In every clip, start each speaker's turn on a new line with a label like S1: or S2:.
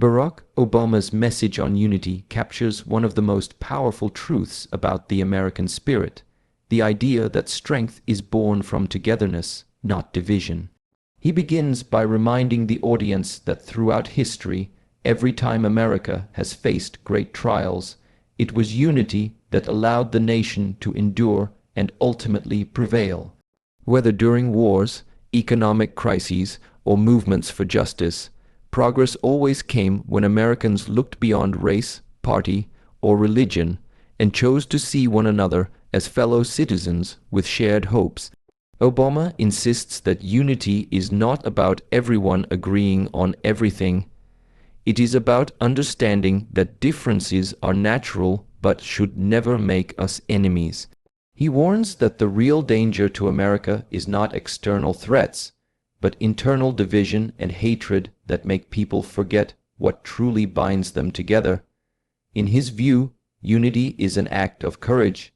S1: Barack Obama's message on unity captures one of the most powerful truths about the American spirit, the idea that strength is born from togetherness, not division. He begins by reminding the audience that throughout history, every time America has faced great trials, it was unity that allowed the nation to endure and ultimately prevail. Whether during wars, economic crises, or movements for justice, progress always came when Americans looked beyond race, party, or religion and chose to see one another as fellow citizens with shared hopes. Obama insists that unity is not about everyone agreeing on everything. It is about understanding that differences are natural but should never make us enemies. He warns that the real danger to America is not external threats, but internal division and hatred that make people forget what truly binds them together. In his view, unity is an act of courage.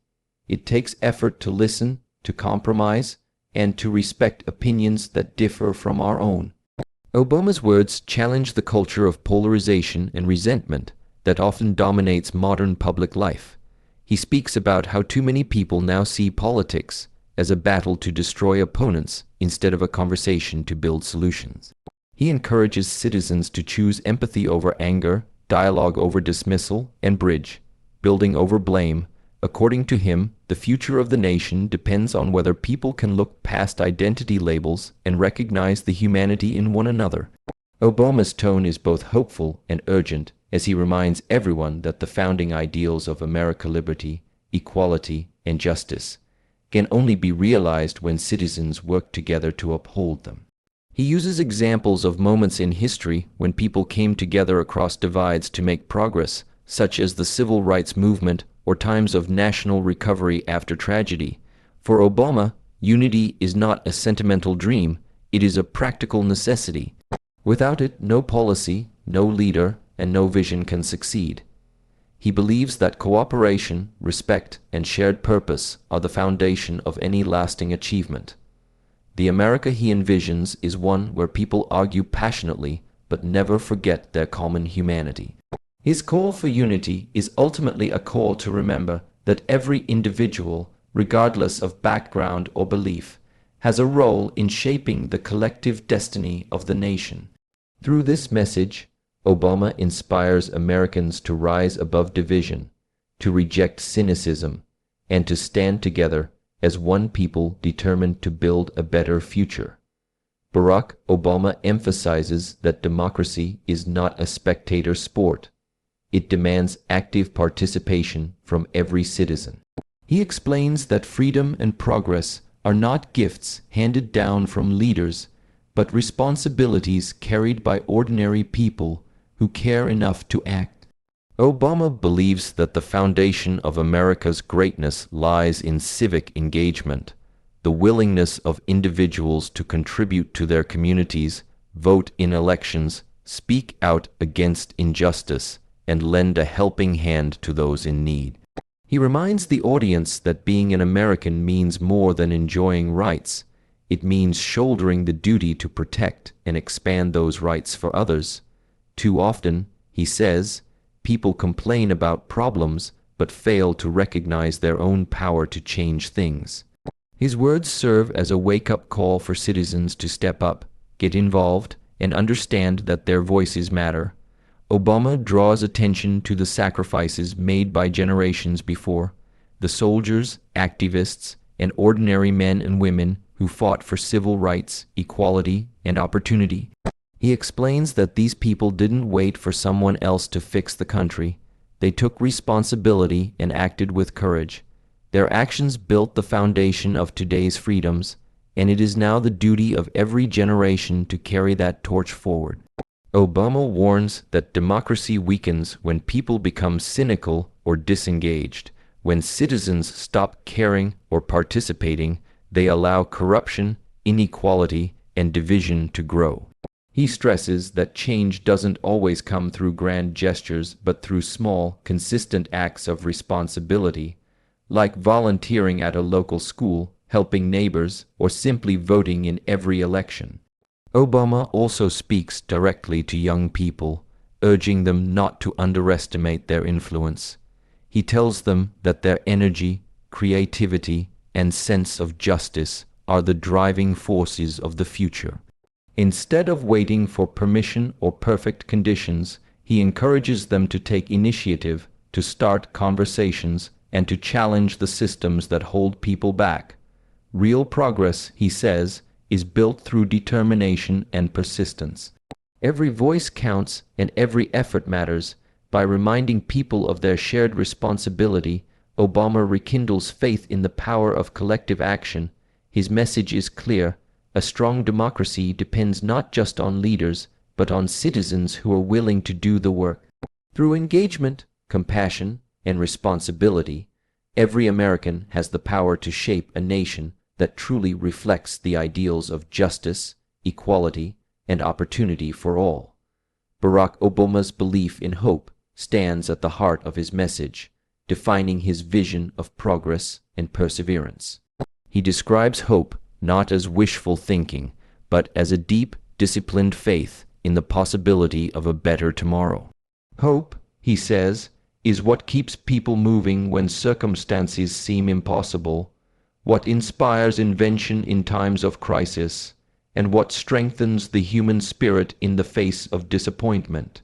S1: It takes effort to listen, to compromise, and to respect opinions that differ from our own. Obama's words challenge the culture of polarization and resentment that often dominates modern public life. He speaks about how too many people now see politics as a battle to destroy opponents instead of a conversation to build solutions. He encourages citizens to choose empathy over anger, dialogue over dismissal, and bridge building over blame. According to him, the future of the nation depends on whether people can look past identity labels and recognize the humanity in one another. Obama's tone is both hopeful and urgent as he reminds everyone that the founding ideals of American liberty, equality, and justice can only be realized when citizens work together to uphold them. He uses examples of moments in history when people came together across divides to make progress, such as the civil rights movement or times of national recovery after tragedy. For Obama, unity is not a sentimental dream, it is a practical necessity. Without it, no policy, no leader, and no vision can succeed. He believes that cooperation, respect, and shared purpose are the foundation of any lasting achievement. The America he envisions is one where people argue passionately but never forget their common humanity. His call for unity is ultimately a call to remember that every individual, regardless of background or belief, has a role in shaping the collective destiny of the nation. Through this message, Obama inspires Americans to rise above division, to reject cynicism, and to stand together as one people determined to build a better future. Barack Obama emphasizes that democracy is not a spectator sport. It demands active participation from every citizen. He explains that freedom and progress are not gifts handed down from leaders, but responsibilities carried by ordinary people who care enough to act. Obama believes that the foundation of America's greatness lies in civic engagement, the willingness of individuals to contribute to their communities, vote in elections, speak out against injustice, and lend a helping hand to those in need. He reminds the audience that being an American means more than enjoying rights. It means shouldering the duty to protect and expand those rights for others. Too often, he says, people complain about problems but fail to recognize their own power to change things. His words serve as a wake-up call for citizens to step up, get involved, and understand that their voices matter. Obama draws attention to the sacrifices made by generations before, the soldiers, activists, and ordinary men and women who fought for civil rights, equality, and opportunity. He explains that these people didn't wait for someone else to fix the country. They took responsibility and acted with courage. Their actions built the foundation of today's freedoms, and it is now the duty of every generation to carry that torch forward. Obama warns that democracy weakens when people become cynical or disengaged. When citizens stop caring or participating, they allow corruption, inequality, and division to grow. He stresses that change doesn't always come through grand gestures but through small, consistent acts of responsibility, like volunteering at a local school, helping neighbors, or simply voting in every election. Obama also speaks directly to young people, urging them not to underestimate their influence. He tells them that their energy, creativity, and sense of justice are the driving forces of the future. Instead of waiting for permission or perfect conditions, he encourages them to take initiative, to start conversations, and to challenge the systems that hold people back. Real progress, he says, is built through determination and persistence. Every voice counts and every effort matters. By reminding people of their shared responsibility, Obama rekindles faith in the power of collective action. His message is clear: a strong democracy depends not just on leaders, but on citizens who are willing to do the work. Through engagement, compassion, and responsibility, every American has the power to shape a nation that truly reflects the ideals of justice, equality, and opportunity for all. Barack Obama's belief in hope stands at the heart of his message, defining his vision of progress and perseverance. He describes hope not as wishful thinking, but as a deep, disciplined faith in the possibility of a better tomorrow. Hope, he says, is what keeps people moving when circumstances seem impossible, what inspires invention in times of crisis, and what strengthens the human spirit in the face of disappointment.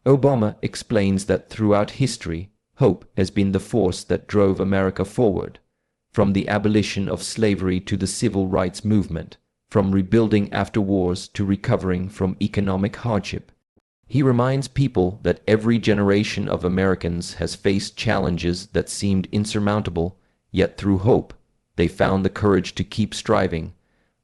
S1: Obama explains that throughout history, hope has been the force that drove America forward, from the abolition of slavery to the civil rights movement, from rebuilding after wars to recovering from economic hardship. He reminds people that every generation of Americans has faced challenges that seemed insurmountable, yet through hope, they found the courage to keep striving.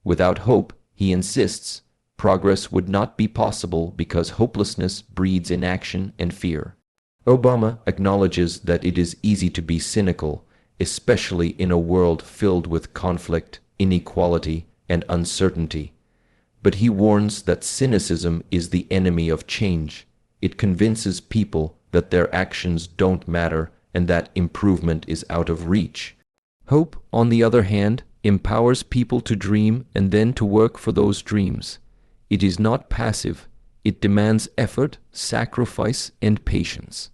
S1: Without hope, he insists, progress would not be possible because hopelessness breeds inaction and fear. Obama acknowledges that it is easy to be cynical, especially in a world filled with conflict, inequality, and uncertainty. But he warns that cynicism is the enemy of change. It convinces people that their actions don't matter and that improvement is out of reach. Hope, on the other hand, empowers people to dream and then to work for those dreams. It is not passive. It demands effort, sacrifice, and patience.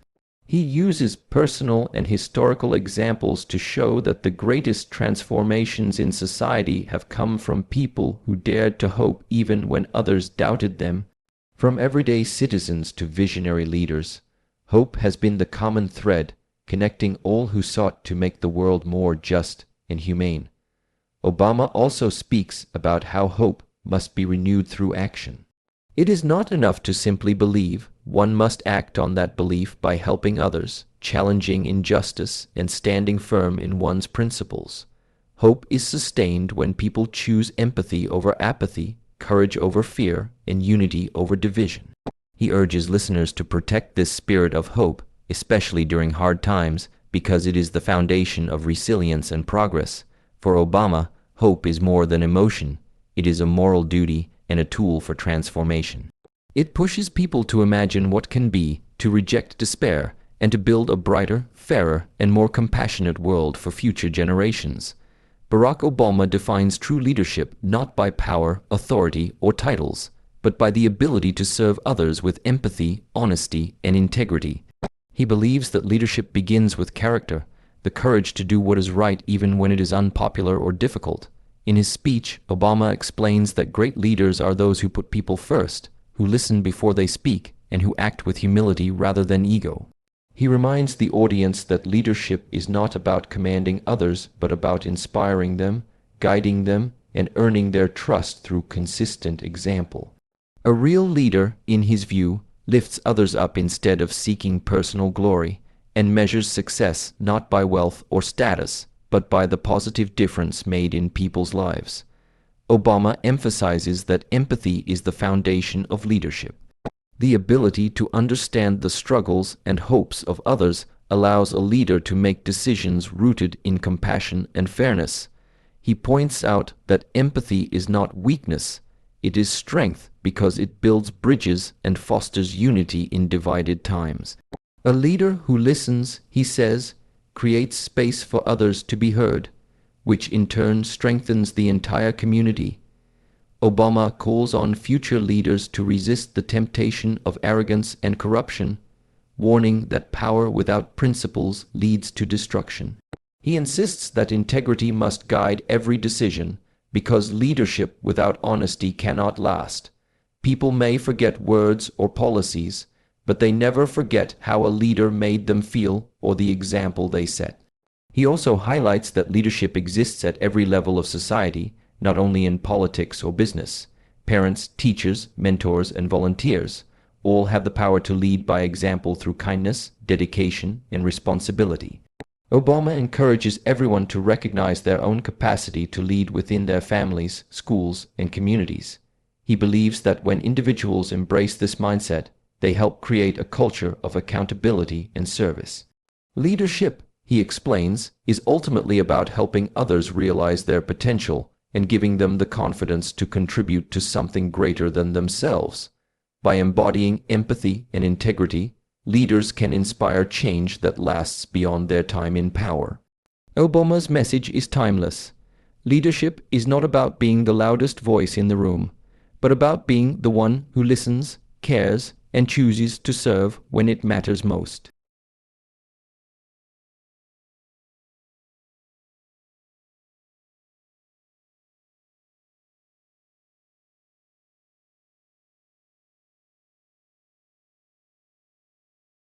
S1: He uses personal and historical examples to show that the greatest transformations in society have come from people who dared to hope even when others doubted them. From everyday citizens to visionary leaders, hope has been the common thread connecting all who sought to make the world more just and humane. Obama also speaks about how hope must be renewed through action. It is not enough to simply believe. One must act on that belief by helping others, challenging injustice, and standing firm in one's principles. Hope is sustained when people choose empathy over apathy, courage over fear, and unity over division. He urges listeners to protect this spirit of hope, especially during hard times, because it is the foundation of resilience and progress. For Obama, hope is more than emotion. It is a moral duty and a tool for transformation. It pushes people to imagine what can be, to reject despair, and to build a brighter, fairer, and more compassionate world for future generations. Barack Obama defines true leadership not by power, authority, or titles, but by the ability to serve others with empathy, honesty, and integrity. He believes that leadership begins with character, the courage to do what is right even when it is unpopular or difficult. In his speech, Obama explains that great leaders are those who put people first, who listen before they speak, and who act with humility rather than ego. He reminds the audience that leadership is not about commanding others, but about inspiring them, guiding them, and earning their trust through consistent example. A real leader, in his view, lifts others up instead of seeking personal glory, and measures success not by wealth or status, but by the positive difference made in people's lives. Obama emphasizes that empathy is the foundation of leadership. The ability to understand the struggles and hopes of others allows a leader to make decisions rooted in compassion and fairness. He points out that empathy is not weakness, it is strength because it builds bridges and fosters unity in divided times. A leader who listens, he says, creates space for others to be heard, which in turn strengthens the entire community. Obama calls on future leaders to resist the temptation of arrogance and corruption, warning that power without principles leads to destruction. He insists that integrity must guide every decision, because leadership without honesty cannot last. People may forget words or policies, but they never forget how a leader made them feel or the example they set. He also highlights that leadership exists at every level of society, not only in politics or business. Parents, teachers, mentors, and volunteers all have the power to lead by example through kindness, dedication, and responsibility. Obama encourages everyone to recognize their own capacity to lead within their families, schools, and communities. He believes that when individuals embrace this mindset, they help create a culture of accountability and service. Leadership, he explains, is ultimately about helping others realize their potential and giving them the confidence to contribute to something greater than themselves. By embodying empathy and integrity, leaders can inspire change that lasts beyond their time in power. Obama's message is timeless. Leadership is not about being the loudest voice in the room, but about being the one who listens, cares, and chooses to serve when it matters most.